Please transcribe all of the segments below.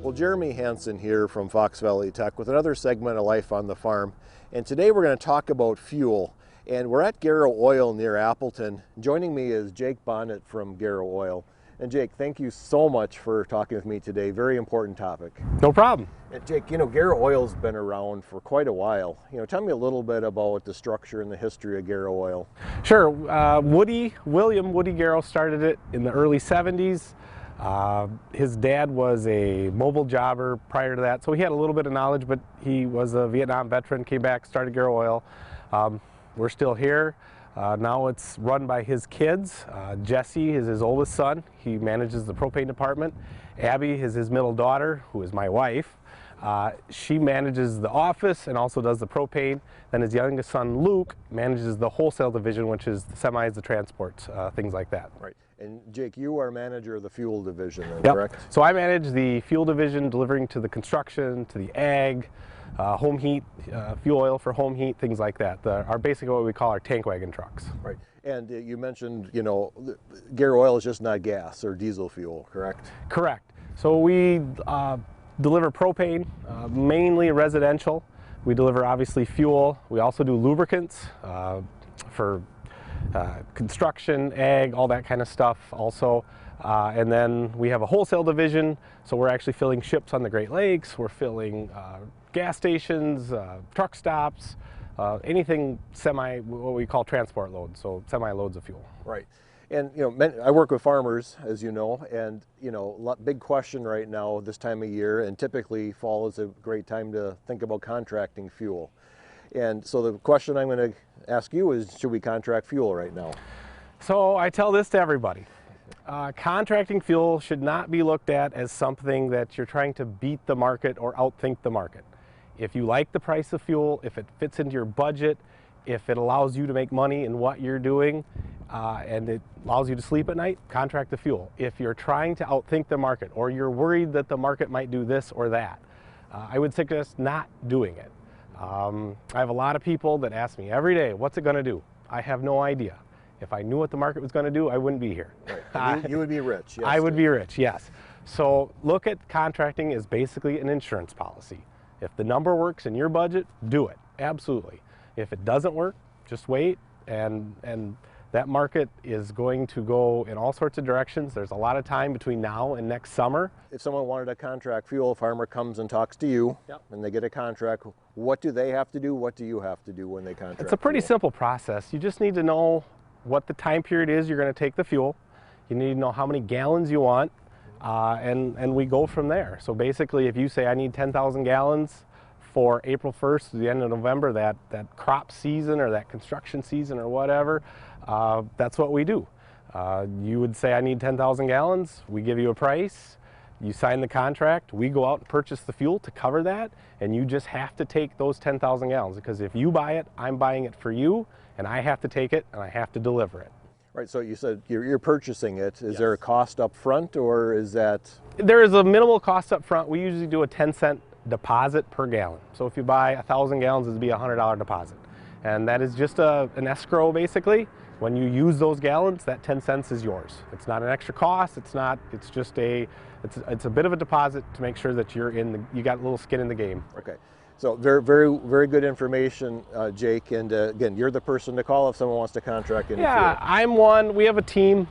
Well, Jeremy Hansen here from Fox Valley Tech with another segment of Life on the Farm. And today we're going to talk about fuel. And we're at Garrow Oil near Appleton. Joining me is Jake Bonnet from Garrow Oil. And Jake, thank you so much for talking with me today. Very important topic. No problem. And Jake, you know, Garrow Oil's been around for quite a while. You know, tell me a little bit about the structure and the history of Garrow Oil. Sure. William Woody Garrow started it in the early 70s. His dad was a mobile jobber prior to that, so he had a little bit of knowledge, but he was a Vietnam veteran, came back, started Garrow Oil. We're still here. Now it's run by his kids. Jesse is his oldest son. He manages the propane department. Abby is his middle daughter, who is my wife. She manages the office and also does the propane. Then his youngest son, Luke, manages the wholesale division, which is the semis, the transports, things like that. Right. And Jake, you are manager of the fuel division, then, yep. Correct? So I manage the fuel division, delivering to the construction, to the ag, home heat, fuel oil for home heat, things like that. Are basically what we call our tank wagon trucks. Right. And you mentioned, you know, Garrow Oil is just not gas or diesel fuel, correct? Correct. So we deliver propane, mainly residential. We deliver obviously fuel. We also do lubricants for construction, ag, all that kind of stuff also. And then we have a wholesale division, so we're actually filling ships on the Great Lakes. We're filling gas stations, truck stops, anything semi, what we call transport loads, so semi loads of fuel. Right. And you know, I work with farmers, as you know, and you know, big question right now this time of year, and typically fall is a great time to think about contracting fuel. And so the question I'm going to ask you is, should we contract fuel right now? So I tell this to everybody. Contracting fuel should not be looked at as something that you're trying to beat the market or outthink the market. If you like the price of fuel, if it fits into your budget, if it allows you to make money in what you're doing, and it allows you to sleep at night, contract the fuel. If you're trying to outthink the market or you're worried that the market might do this or that, I would suggest not doing it. I have a lot of people that ask me every day, what's it going to do? I have no idea. If I knew what the market was going to do, I wouldn't be here. Right. You would be rich. Yes, I would be rich, yes. So look at contracting as basically an insurance policy. If the number works in your budget, do it. Absolutely. If it doesn't work, just wait, and that market is going to go in all sorts of directions. There's a lot of time between now and next summer. If someone wanted to contract fuel, a farmer comes and talks to you, yep, and they get a contract, what do they have to do? What do you have to do when they contract? It's a pretty simple process. You just need to know what the time period is you're going to take the fuel. You need to know how many gallons you want, and we go from there. So basically, if you say I need 10,000 gallons for April 1st to the end of November, that crop season or that construction season or whatever, that's what we do. You would say I need 10,000 gallons, we give you a price, you sign the contract, we go out and purchase the fuel to cover that, and you just have to take those 10,000 gallons, because if you buy it, I'm buying it for you, and I have to take it and I have to deliver it. Right, so you said you're purchasing it. Is Yes. there a cost up front, or is that? There is a minimal cost up front. We usually do a 10-cent deposit per gallon. So if you buy 1,000 gallons, it'd be a $100 deposit. And that is just an escrow basically. When you use those gallons, that 10 cents is yours. It's not an extra cost. It's just it's a bit of a deposit to make sure that you got a little skin in the game. Okay. So very, very, very good information, Jake. And again, you're the person to call if someone wants to contract any fuel. I'm one. We have a team.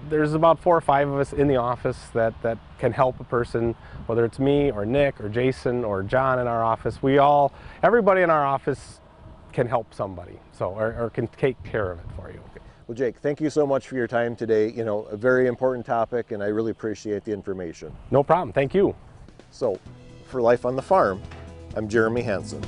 There's about 4 or 5 of us in the office that can help a person, whether it's me or Nick or Jason or John in our office. Everybody in our office can help somebody, or can take care of it for you. Okay. Well, Jake, thank you so much for your time today. You know, a very important topic, and I really appreciate the information. No problem. Thank you. So, for Life on the Farm, I'm Jeremy Hansen.